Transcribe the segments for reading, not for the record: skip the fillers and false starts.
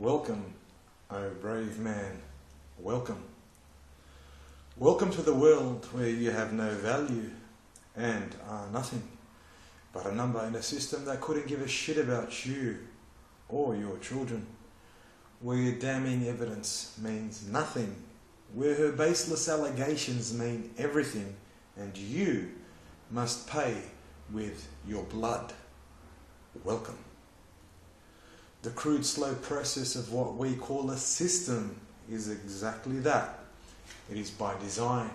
Welcome, O brave man, welcome. Welcome to the world where you have no value and are nothing but a number in a system that couldn't give a shit about you or your children. Where damning evidence means nothing, where her baseless allegations mean everything, and you must pay with your blood. Welcome. The crude, slow process of what we call a system is exactly that. It is by design.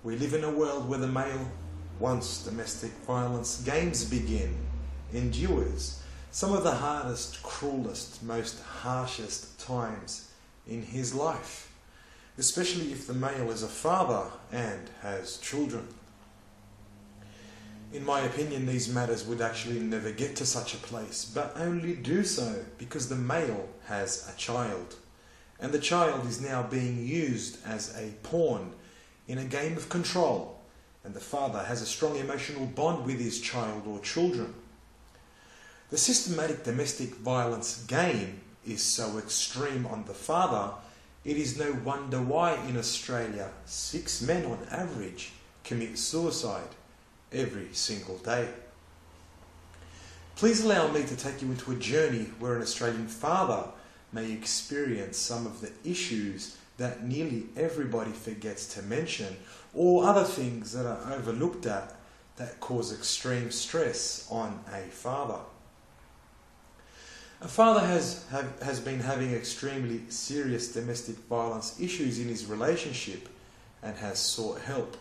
We live in a world where the male, once domestic violence games begin, endures some of the hardest, cruelest, most harshest times in his life, especially if the male is a father and has children. In my opinion, these matters would actually never get to such a place, but only do so because the male has a child, and the child is now being used as a pawn in a game of control, and the father has a strong emotional bond with his child or children. The systematic domestic violence game is so extreme on the father, it is no wonder why in Australia 6 men on average commit suicide every single day. Please allow me to take you into a journey where an Australian father may experience some of the issues that nearly everybody forgets to mention, or other things that are overlooked at that cause extreme stress on a father. A father has been having extremely serious domestic violence issues in his relationship and has sought help,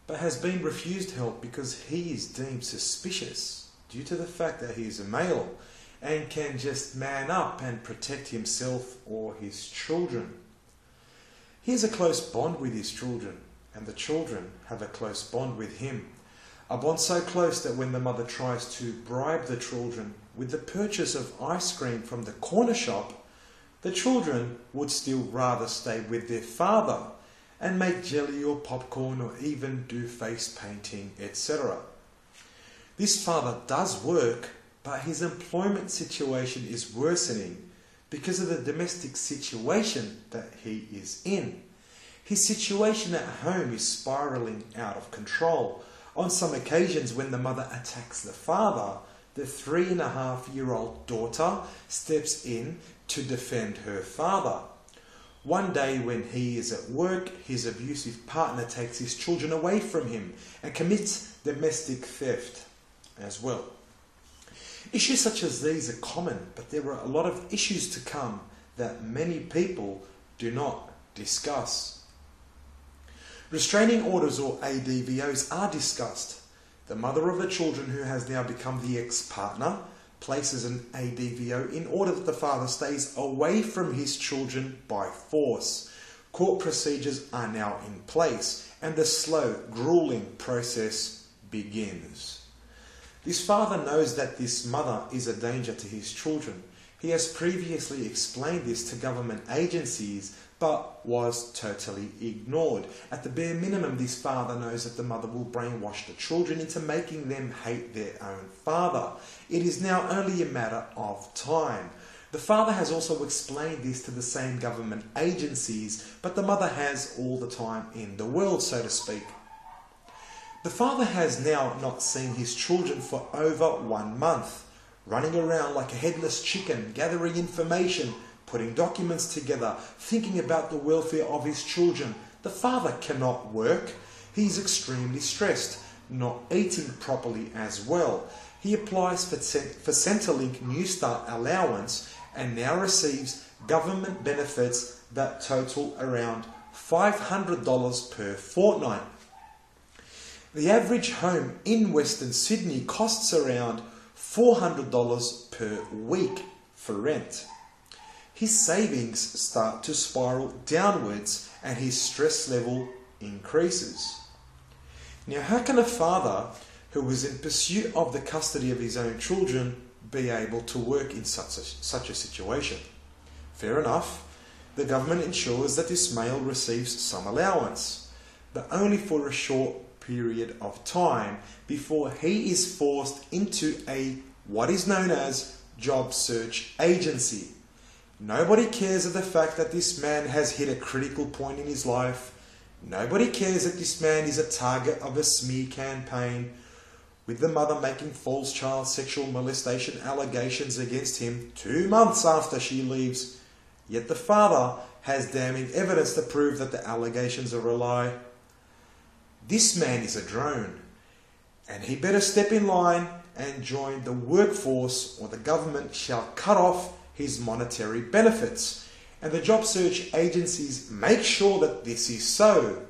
but has been refused help because he is deemed suspicious due to the fact that he is a male and can just man up and protect himself or his children. He has a close bond with his children, and the children have a close bond with him. A bond so close that when the mother tries to bribe the children with the purchase of ice cream from the corner shop, the children would still rather stay with their father and make jelly or popcorn or even do face painting, etc. This father does work, but his employment situation is worsening because of the domestic situation that he is in. His situation at home is spiraling out of control. On some occasions when the mother attacks the father, the 3.5-year-old daughter steps in to defend her father. One day when he is at work, his abusive partner takes his children away from him and commits domestic theft as well. Issues such as these are common, but there are a lot of issues to come that many people do not discuss. Restraining orders or ADVOs are discussed. The mother of the children, who has now become the ex-partner, places an ADVO in order that the father stays away from his children by force. Court procedures are now in place and the slow, grueling process begins. This father knows that this mother is a danger to his children. He has previously explained this to government agencies but was totally ignored. At the bare minimum, this father knows that the mother will brainwash the children into making them hate their own father. It is now only a matter of time. The father has also explained this to the same government agencies, but the mother has all the time in the world, so to speak. The father has now not seen his children for over 1 month, running around like a headless chicken, gathering information, putting documents together, thinking about the welfare of his children. The father cannot work. He's extremely stressed, not eating properly as well. He applies for Centrelink New Start allowance and now receives government benefits that total around $500 per fortnight. The average home in Western Sydney costs around $400 per week for rent. His savings start to spiral downwards and his stress level increases. Now, how can a father who is in pursuit of the custody of his own children be able to work in such a situation? Fair enough, the government ensures that this male receives some allowance, but only for a short period of time before he is forced into what is known as job search agency. Nobody cares of the fact that this man has hit a critical point in his life. Nobody cares that this man is a target of a smear campaign, with the mother making false child sexual molestation allegations against him 2 months after she leaves. Yet the father has damning evidence to prove that the allegations are a lie. This man is a drone, and he better step in line and join the workforce, or the government shall cut off his monetary benefits. And the job search agencies make sure that this is so.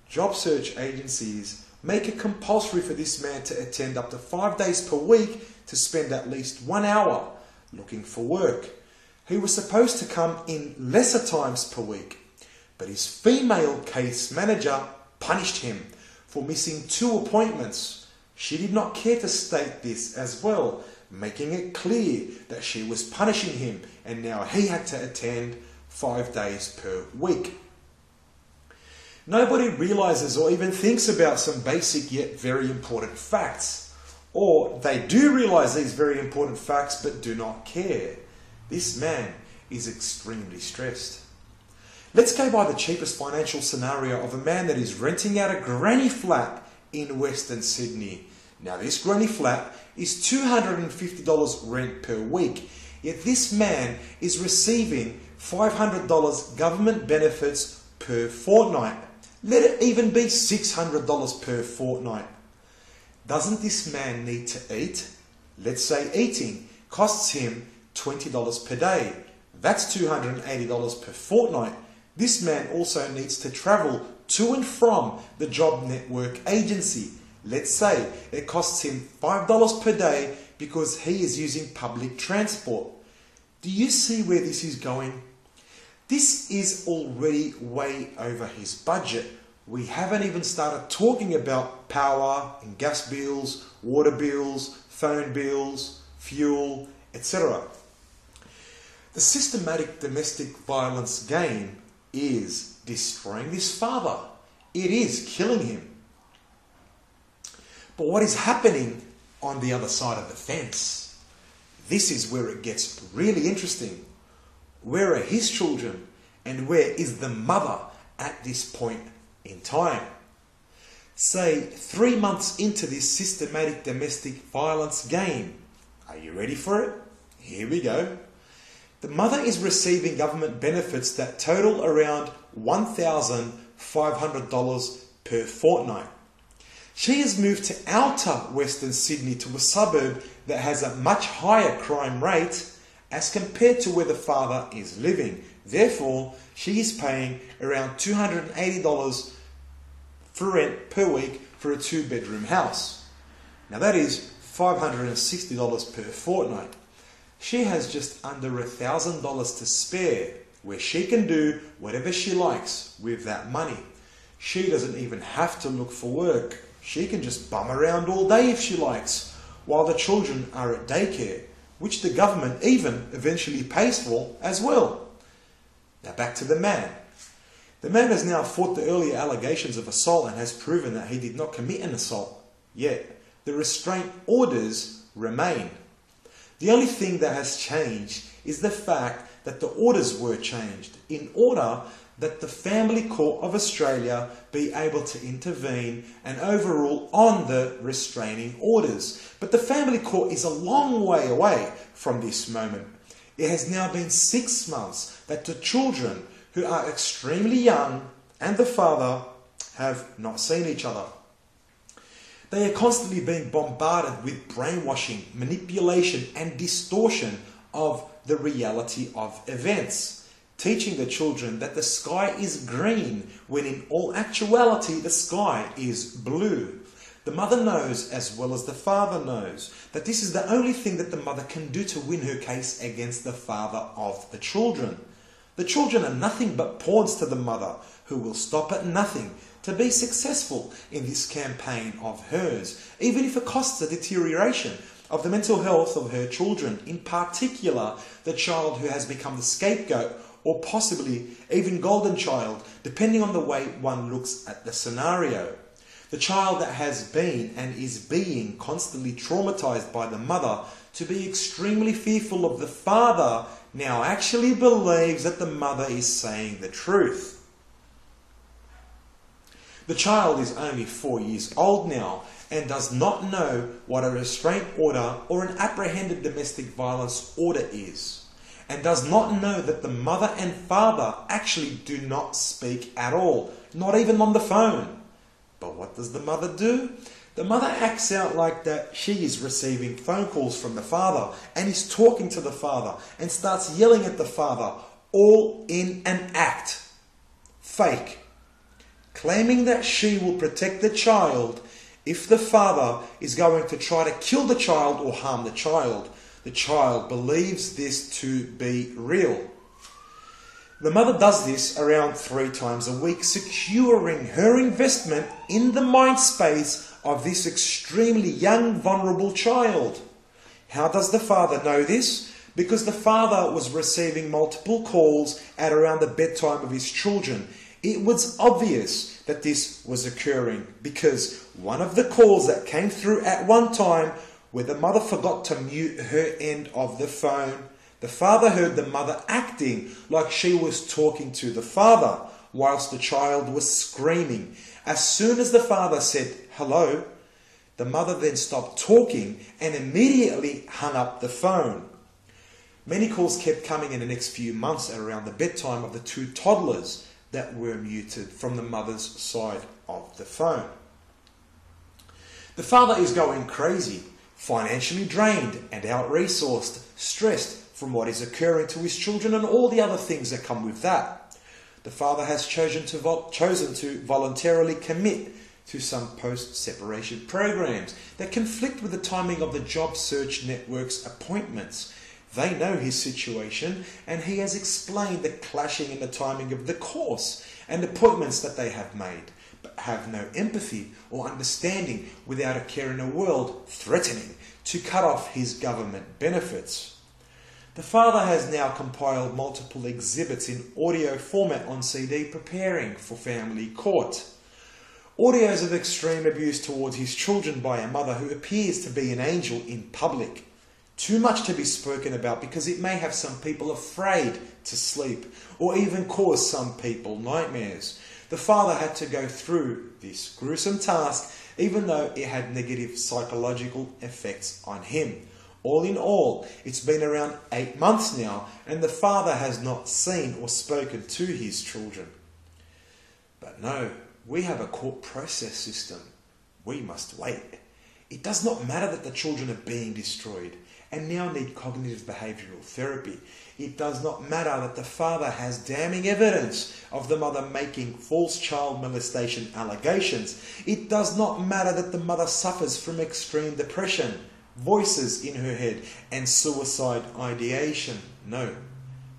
Job search agencies make it compulsory for this man to attend up to 5 days per week to spend at least 1 hour looking for work. He was supposed to come in lesser times per week, but his female case manager punished him for missing 2 appointments. She did not care to state this as well, making it clear that she was punishing him, and now he had to attend 5 days per week. Nobody realizes or even thinks about some basic yet very important facts. Or they do realize these very important facts but do not care. This man is extremely stressed. Let's go by the cheapest financial scenario of a man that is renting out a granny flat in Western Sydney. Now this granny flat is $250 rent per week, yet this man is receiving $500 government benefits per fortnight. Let it even be $600 per fortnight. Doesn't this man need to eat? Let's say eating costs him $20 per day. That's $280 per fortnight. This man also needs to travel to and from the job network agency. Let's say it costs him $5 per day because he is using public transport. Do you see where this is going? This is already way over his budget. We haven't even started talking about power and gas bills, water bills, phone bills, fuel, etc. The systematic domestic violence game is destroying this father. It is killing him. But what is happening on the other side of the fence? This is where it gets really interesting. Where are his children? And where is the mother at this point in time? Say 3 months into this systematic domestic violence game. Are you ready for it? Here we go. The mother is receiving government benefits that total around $1,500 per fortnight. She has moved to outer Western Sydney, to a suburb that has a much higher crime rate as compared to where the father is living. Therefore, she is paying around $280 for rent per week for a 2-bedroom house. Now that is $560 per fortnight. She has just under $1,000 to spare, where she can do whatever she likes with that money. She doesn't even have to look for work. She can just bum around all day if she likes, while the children are at daycare, which the government even eventually pays for as well. Now back to the man. The man has now fought the earlier allegations of assault and has proven that he did not commit an assault. Yet, the restraint orders remain. The only thing that has changed is the fact that the orders were changed in order that the Family Court of Australia be able to intervene and overrule on the restraining orders. But the Family Court is a long way away from this moment. It has now been 6 months that the children, who are extremely young, and the father have not seen each other. They are constantly being bombarded with brainwashing, manipulation and distortion of the reality of events, teaching the children that the sky is green when in all actuality the sky is blue. The mother knows, as well as the father knows, that this is the only thing that the mother can do to win her case against the father of the children. The children are nothing but pawns to the mother, who will stop at nothing to be successful in this campaign of hers, even if it costs a deterioration of the mental health of her children, in particular the child who has become the scapegoat, or possibly even golden child, depending on the way one looks at the scenario. The child that has been and is being constantly traumatized by the mother to be extremely fearful of the father, now actually believes that the mother is saying the truth. The child is only 4 years old now and does not know what a restraint order or an apprehended domestic violence order is, and does not know that the mother and father actually do not speak at all, not even on the phone. But what does the mother do? The mother acts out like that she is receiving phone calls from the father and is talking to the father and starts yelling at the father, all in an act. Fake. Claiming that she will protect the child if the father is going to try to kill the child or harm the child. The child believes this to be real. The mother does this around 3 times a week, securing her investment in the mind space of this extremely young, vulnerable child. How does the father know this? Because the father was receiving multiple calls at around the bedtime of his children. It was obvious that this was occurring because one of the calls that came through at one time where the mother forgot to mute her end of the phone, the father heard the mother acting like she was talking to the father whilst the child was screaming. As soon as the father said hello, the mother then stopped talking and immediately hung up the phone. Many calls kept coming in the next few months at around the bedtime of the 2 toddlers that were muted from the mother's side of the phone. The father is going crazy, financially drained and out-resourced, stressed from what is occurring to his children and all the other things that come with that. The father has chosen to voluntarily commit to some post-separation programs that conflict with the timing of the job search network's appointments. They know his situation and he has explained the clashing in the timing of the course and appointments that they have made, but have no empathy or understanding without a care in the world, threatening to cut off his government benefits. The father has now compiled multiple exhibits in audio format on CD preparing for family court. Audios of extreme abuse towards his children by a mother who appears to be an angel in public. Too much to be spoken about because it may have some people afraid to sleep or even cause some people nightmares. The father had to go through this gruesome task even though it had negative psychological effects on him. All in all, it's been around 8 months now and the father has not seen or spoken to his children. But no, we have a court process system. We must wait. It does not matter that the children are being destroyed and now need cognitive behavioural therapy. It does not matter that the father has damning evidence of the mother making false child molestation allegations. It does not matter that the mother suffers from extreme depression, voices in her head, and suicide ideation. No,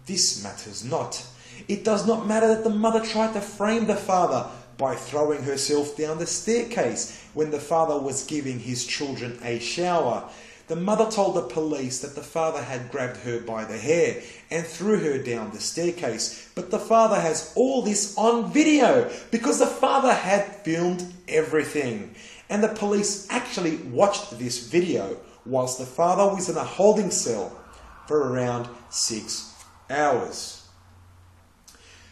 this matters not. It does not matter that the mother tried to frame the father by throwing herself down the staircase when the father was giving his children a shower. The mother told the police that the father had grabbed her by the hair and threw her down the staircase. But the father has all this on video because the father had filmed everything. And the police actually watched this video whilst the father was in a holding cell for around 6 hours.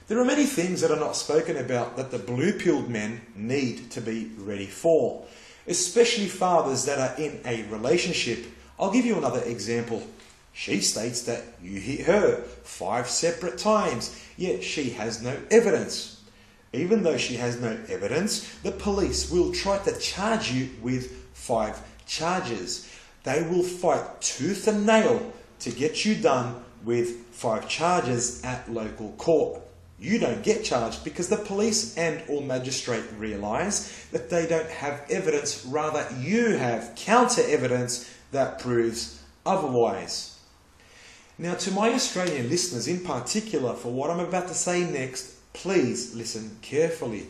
There are many things that are not spoken about that the blue-pilled men need to be ready for, especially fathers that are in a relationship. I'll give you another example. She states that you hit her 5 separate times, yet she has no evidence. Even though she has no evidence, the police will try to charge you with 5 charges. They will fight tooth and nail to get you done with 5 charges at local court. You don't get charged because the police and or magistrate realise that they don't have evidence, rather you have counter evidence that proves otherwise. Now, to my Australian listeners in particular, for what I'm about to say next, please listen carefully.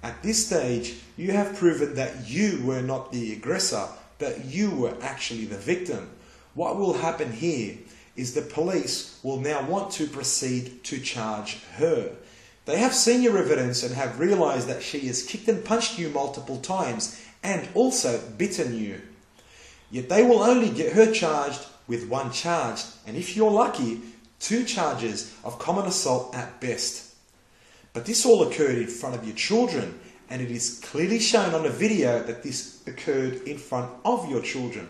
At this stage, you have proven that you were not the aggressor, but you were actually the victim. What will happen here is the police will now want to proceed to charge her. They have seen your evidence and have realised that she has kicked and punched you multiple times and also bitten you. Yet they will only get her charged with 1 charged, and if you're lucky, 2 charges of common assault at best. But this all occurred in front of your children, and it is clearly shown on a video that this occurred in front of your children.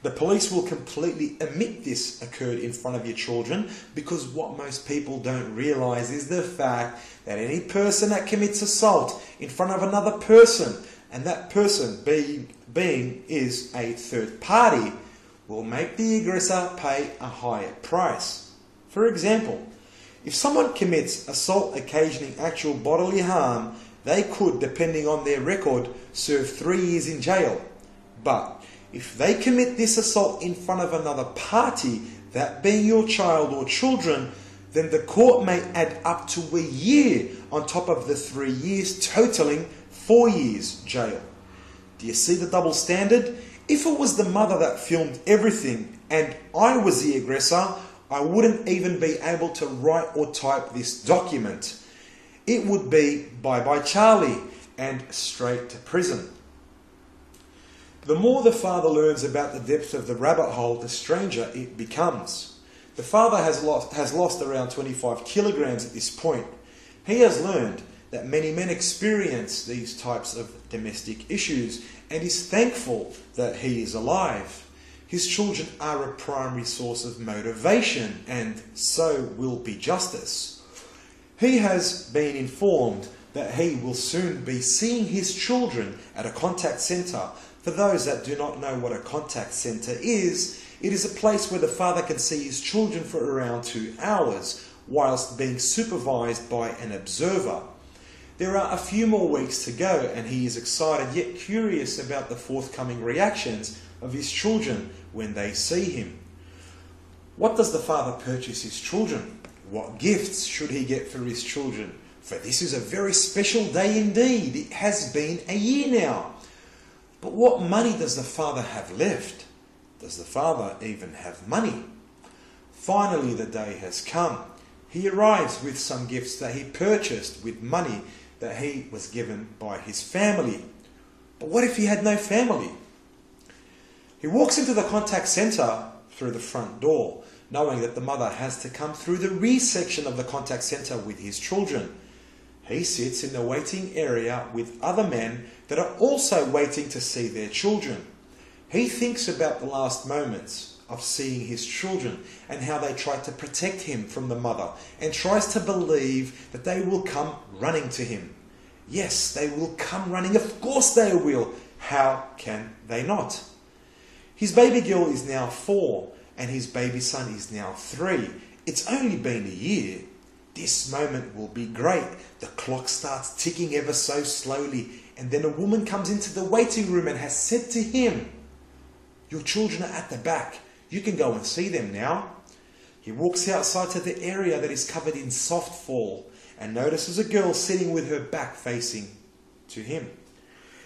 The police will completely omit this occurred in front of your children, because what most people don't realise is the fact that any person that commits assault in front of another person, and that person being is a third party, will make the aggressor pay a higher price. For example, if someone commits assault occasioning actual bodily harm, they could, depending on their record, serve 3 years in jail. But if they commit this assault in front of another party, that being your child or children, then the court may add up to a year on top of the 3 years, totaling 4 years jail. Do you see the double standard? If it was the mother that filmed everything and I was the aggressor, I wouldn't even be able to write or type this document. It would be bye-bye Charlie and straight to prison. The more the father learns about the depth of the rabbit hole, the stranger it becomes. The father has lost around 25 kilograms at this point. He has learned that many men experience these types of domestic issues and is thankful that he is alive. His children are a primary source of motivation, and so will be justice. He has been informed that he will soon be seeing his children at a contact centre. For those that do not know what a contact centre is, it is a place where the father can see his children for around 2 hours, whilst being supervised by an observer. There are a few more weeks to go, and he is excited yet curious about the forthcoming reactions of his children when they see him. What does the father purchase his children? What gifts should he get for his children? For this is a very special day indeed. It has been a year now. But what money does the father have left? Does the father even have money? Finally, the day has come. He arrives with some gifts that he purchased with money that he was given by his family. But what if he had no family? He walks into the contact centre through the front door, knowing that the mother has to come through the rear section of the contact centre with his children. He sits in the waiting area with other men that are also waiting to see their children. He thinks about the last moments of seeing his children and how they tried to protect him from the mother, and tries to believe that they will come running to him. Yes, they will come running. Of course they will. How can they not? His baby girl is now 4 and his baby son is now 3. It's only been a year. This moment will be great. The clock starts ticking ever so slowly, and then a woman comes into the waiting room and has said to him, "Your children are at the back. You can go and see them now." He walks outside to the area that is covered in soft fall and notices a girl sitting with her back facing to him.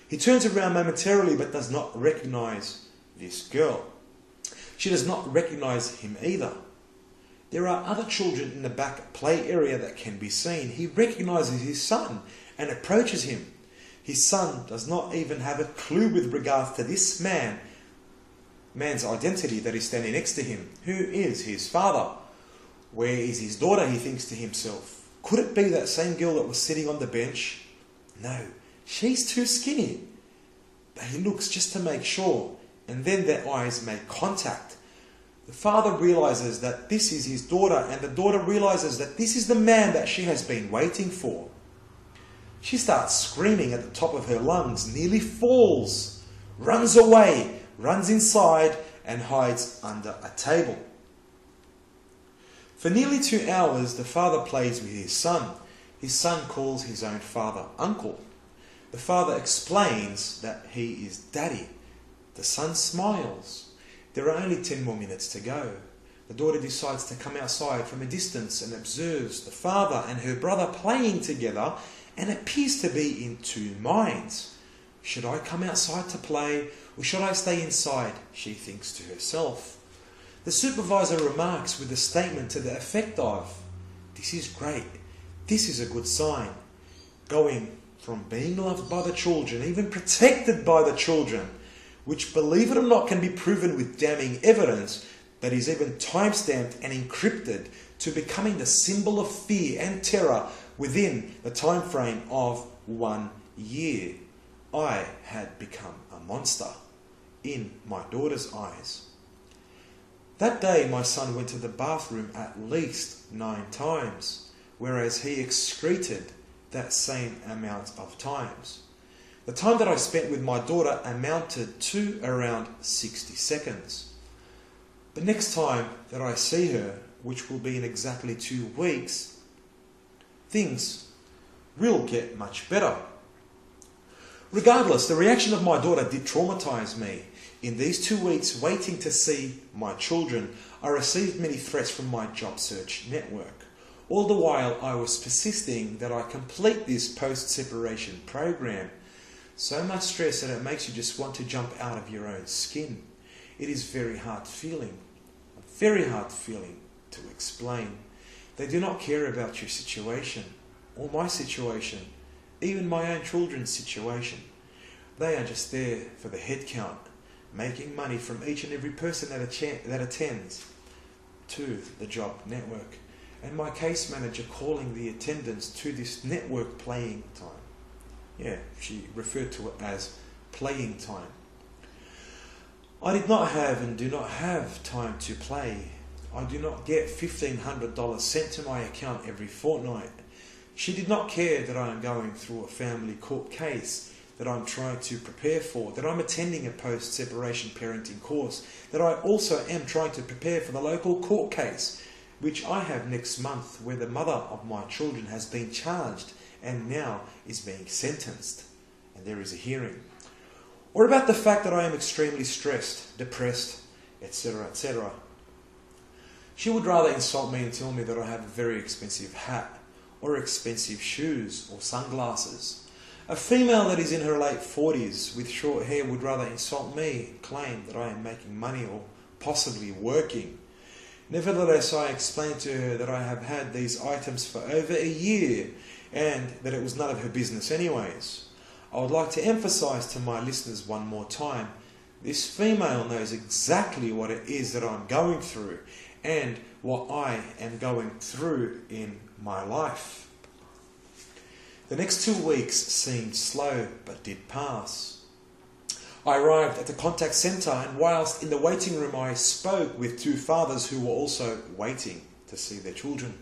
He turns around momentarily but does not recognize this girl. She does not recognize him either. There are other children in the back play area that can be seen. He recognizes his son and approaches him. His son does not even have a clue with regards to this man's identity that is standing next to him. Who is his father? Where is his daughter, he thinks to himself. Could it be that same girl that was sitting on the bench? No, she's too skinny. But he looks just to make sure, and then their eyes make contact. The father realizes that this is his daughter, and the daughter realizes that this is the man that she has been waiting for. She starts screaming at the top of her lungs, nearly falls, runs away, runs inside, and hides under a table. For nearly 2 hours, the father plays with his son. His son calls his own father uncle. The father explains that he is daddy. The son smiles. There are only 10 more minutes to go. The daughter decides to come outside from a distance and observes the father and her brother playing together and appears to be in 2 minds. Should I come outside to play, or should I stay inside? She thinks to herself. The supervisor remarks with a statement to the effect of, "This is great. This is a good sign." Going from being loved by the children, even protected by the children, which, believe it or not, can be proven with damning evidence that is even time-stamped and encrypted to becoming the symbol of fear and terror within the time frame of 1 year. I had become a monster in my daughter's eyes. That day my son went to the bathroom at least 9 times, whereas he excreted that same amount of times. The time that I spent with my daughter amounted to around 60 seconds. The next time that I see her, which will be in exactly 2 weeks, things will get much better. Regardless, the reaction of my daughter did traumatize me. In these 2 weeks waiting to see my children, I received many threats from my job search network. All the while I was persisting that I complete this post-separation program. So much stress that it makes you just want to jump out of your own skin. It is very hard feeling to explain. They do not care about your situation or my situation, even my own children's situation. They are just there for the head count, making money from each and every person that attends to the job network, and my case manager calling the attendants to this network playing time. Yeah, she referred to it as playing time. I did not have and do not have time to play. I do not get $1,500 sent to my account every fortnight. She did not care that I am going through a family court case that I'm trying to prepare for, that I'm attending a post-separation parenting course, that I also am trying to prepare for the local court case, which I have next month, where the mother of my children has been charged and now is being sentenced, and there is a hearing. Or about the fact that I am extremely stressed, depressed, etc., etc. She would rather insult me and tell me that I have a very expensive hat, or expensive shoes, or sunglasses. A female that is in her late 40s with short hair would rather insult me and claim that I am making money or possibly working. Nevertheless, I explained to her that I have had these items for over a year and that it was none of her business anyways. I would like to emphasize to my listeners one more time, this female knows exactly what it is that I'm going through and what I am going through in my life. The next 2 weeks seemed slow but did pass. I arrived at the contact centre, and whilst in the waiting room I spoke with 2 fathers who were also waiting to see their children.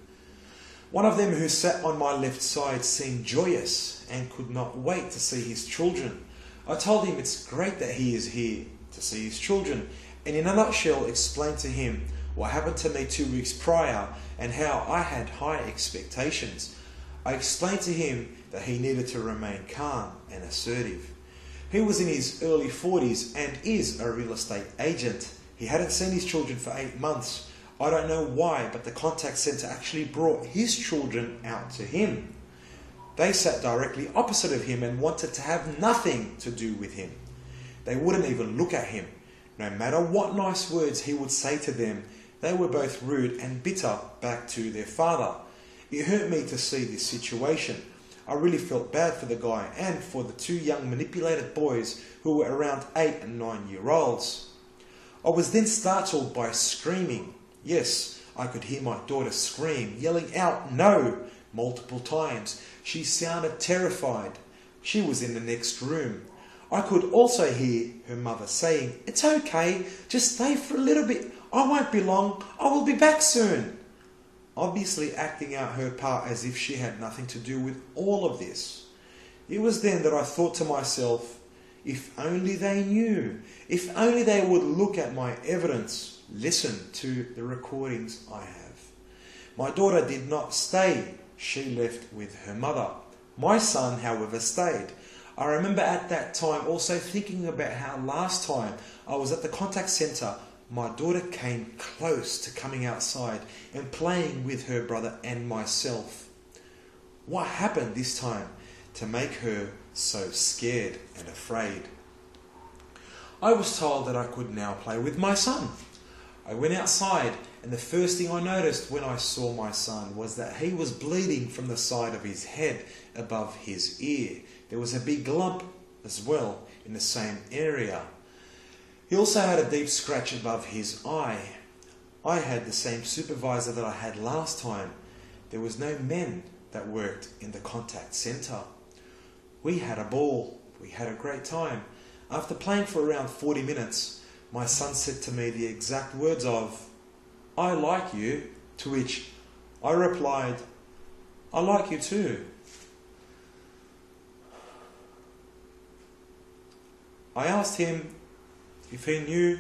One of them, who sat on my left side, seemed joyous and could not wait to see his children. I told him it's great that he is here to see his children, and in a nutshell explained to him what happened to me 2 weeks prior and how I had high expectations. I explained to him that he needed to remain calm and assertive. He was in his early 40s and is a real estate agent. He hadn't seen his children for 8 months. I don't know why, but the contact centre actually brought his children out to him. They sat directly opposite of him and wanted to have nothing to do with him. They wouldn't even look at him. No matter what nice words he would say to them, they were both rude and bitter back to their father. It hurt me to see this situation. I really felt bad for the guy and for the 2 young manipulated boys who were around 8 and 9 year olds. I was then startled by screaming. Yes, I could hear my daughter scream, yelling out "no" multiple times. She sounded terrified. She was in the next room. I could also hear her mother saying, "It's okay, just stay for a little bit. I won't be long. I will be back soon." Obviously acting out her part as if she had nothing to do with all of this. It was then that I thought to myself, if only they knew, if only they would look at my evidence, listen to the recordings I have. My daughter did not stay. She left with her mother. My son, however, stayed. I remember at that time also thinking about how last time I was at the contact centre, my daughter came close to coming outside and playing with her brother and myself. What happened this time to make her so scared and afraid? I was told that I could now play with my son. I went outside, and the first thing I noticed when I saw my son was that he was bleeding from the side of his head above his ear. There was a big lump as well in the same area. He also had a deep scratch above his eye. I had the same supervisor that I had last time. There was no men that worked in the contact centre. We had a ball. We had a great time. After playing for around 40 minutes, my son said to me the exact words of, "I like you," to which I replied, "I like you too." I asked him if he knew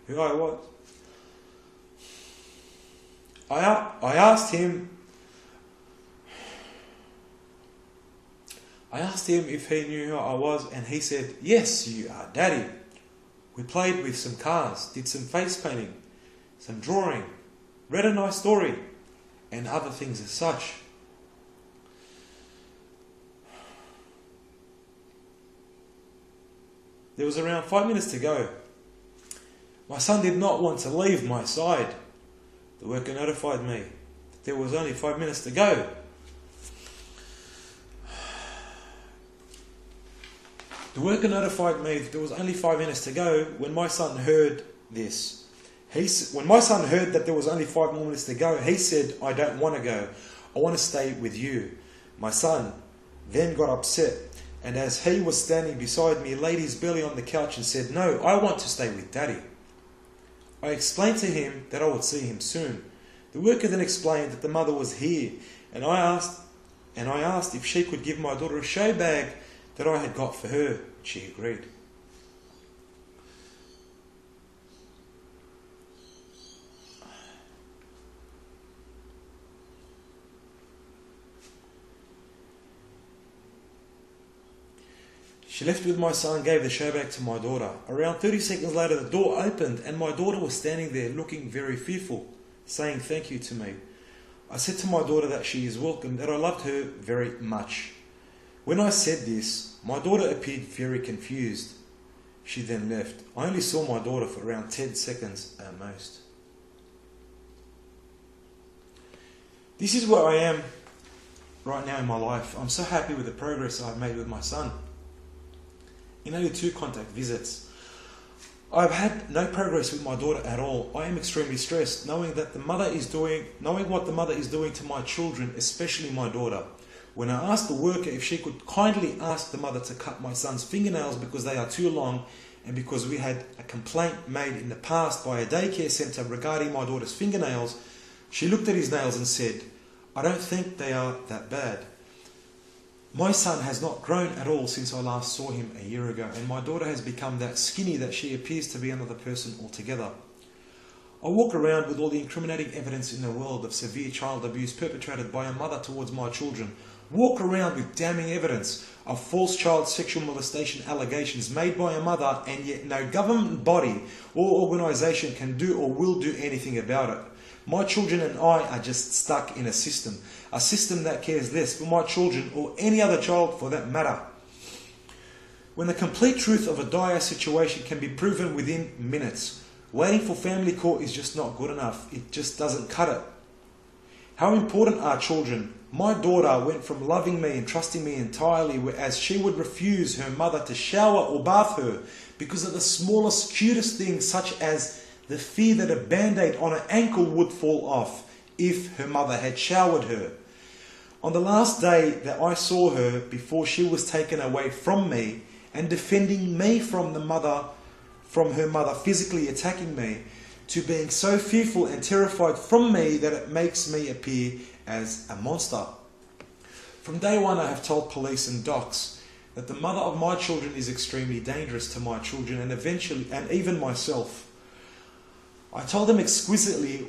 who I was. I asked him if he knew who I was, and he said, "Yes, you are Daddy." We played with some cars, did some face painting, some drawing, read a nice story, and other things as such. There was around 5 minutes to go. My son did not want to leave my side. The worker notified me that there was only 5 minutes to go. The worker notified me that there was only 5 minutes to go when my son heard this. When my son heard that there was only 5 more minutes to go, he said, "I don't want to go. I want to stay with you." My son then got upset, and as he was standing beside me, laid his belly on the couch and said, "No, I want to stay with Daddy." I explained to him that I would see him soon. The worker then explained that the mother was here, and I asked if she could give my daughter a showbag that I had got for her. She agreed. She left with my son and gave the showbag to my daughter. Around 30 seconds later, the door opened and my daughter was standing there looking very fearful, saying thank you to me. I said to my daughter that she is welcome, that I loved her very much. When I said this, my daughter appeared very confused. She then left. I only saw my daughter for around 10 seconds at most. This is where I am right now in my life. I'm so happy with the progress I've made with my son. In only 2 contact visits, I've had no progress with my daughter at all. I am extremely stressed, knowing what the mother is doing to my children, especially my daughter. When I asked the worker if she could kindly ask the mother to cut my son's fingernails because they are too long, and because we had a complaint made in the past by a daycare centre regarding my daughter's fingernails, she looked at his nails and said, "I don't think they are that bad." My son has not grown at all since I last saw him a year ago, and my daughter has become that skinny that she appears to be another person altogether. I walk around with all the incriminating evidence in the world of severe child abuse perpetrated by a mother towards my children. Walk around with damning evidence of false child sexual molestation allegations made by a mother, and yet no government body or organisation can do or will do anything about it. My children and I are just stuck in a system that cares less for my children or any other child for that matter. When the complete truth of a dire situation can be proven within minutes, waiting for family court is just not good enough. It just doesn't cut it. How important are children? My daughter went from loving me and trusting me entirely, whereas she would refuse her mother to shower or bath her because of the smallest, cutest things, such as the fear that a band-aid on her ankle would fall off if her mother had showered her. On the last day that I saw her before she was taken away from me and defending me from her mother physically attacking me, to being so fearful and terrified from me that it makes me appear as a monster. From day one I have told police and docs that the mother of my children is extremely dangerous to my children and even myself. I told them exquisitely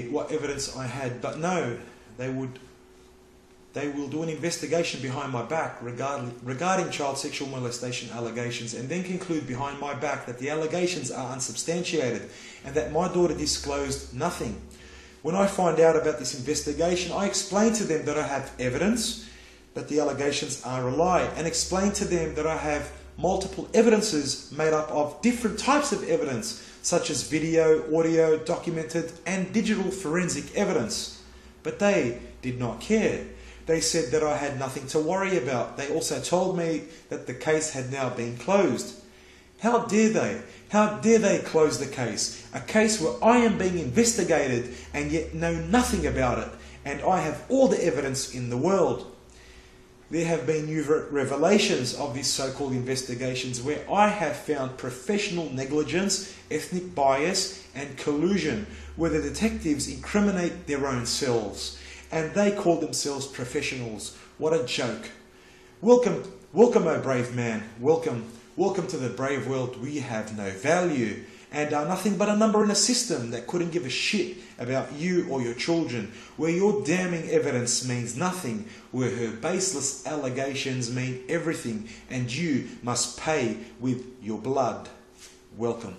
what evidence I had, but no, they will do an investigation behind my back regarding child sexual molestation allegations, and then conclude behind my back that the allegations are unsubstantiated and that my daughter disclosed nothing. When I find out about this investigation, I explain to them that I have evidence that the allegations are a lie, and explain to them that I have multiple evidences made up of different types of evidence, such as video, audio, documented and digital forensic evidence. But they did not care. They said that I had nothing to worry about. They also told me that the case had now been closed. How dare they? How dare they close the case? A case where I am being investigated and yet know nothing about it, and I have all the evidence in the world. There have been new revelations of these so-called investigations where I have found professional negligence, ethnic bias and collusion, where the detectives incriminate their own selves and they call themselves professionals. What a joke. Welcome, oh brave man. Welcome to the brave world. We have no value and are nothing but a number in a system that couldn't give a shit about you or your children, where your damning evidence means nothing, where her baseless allegations mean everything, and you must pay with your blood. Welcome.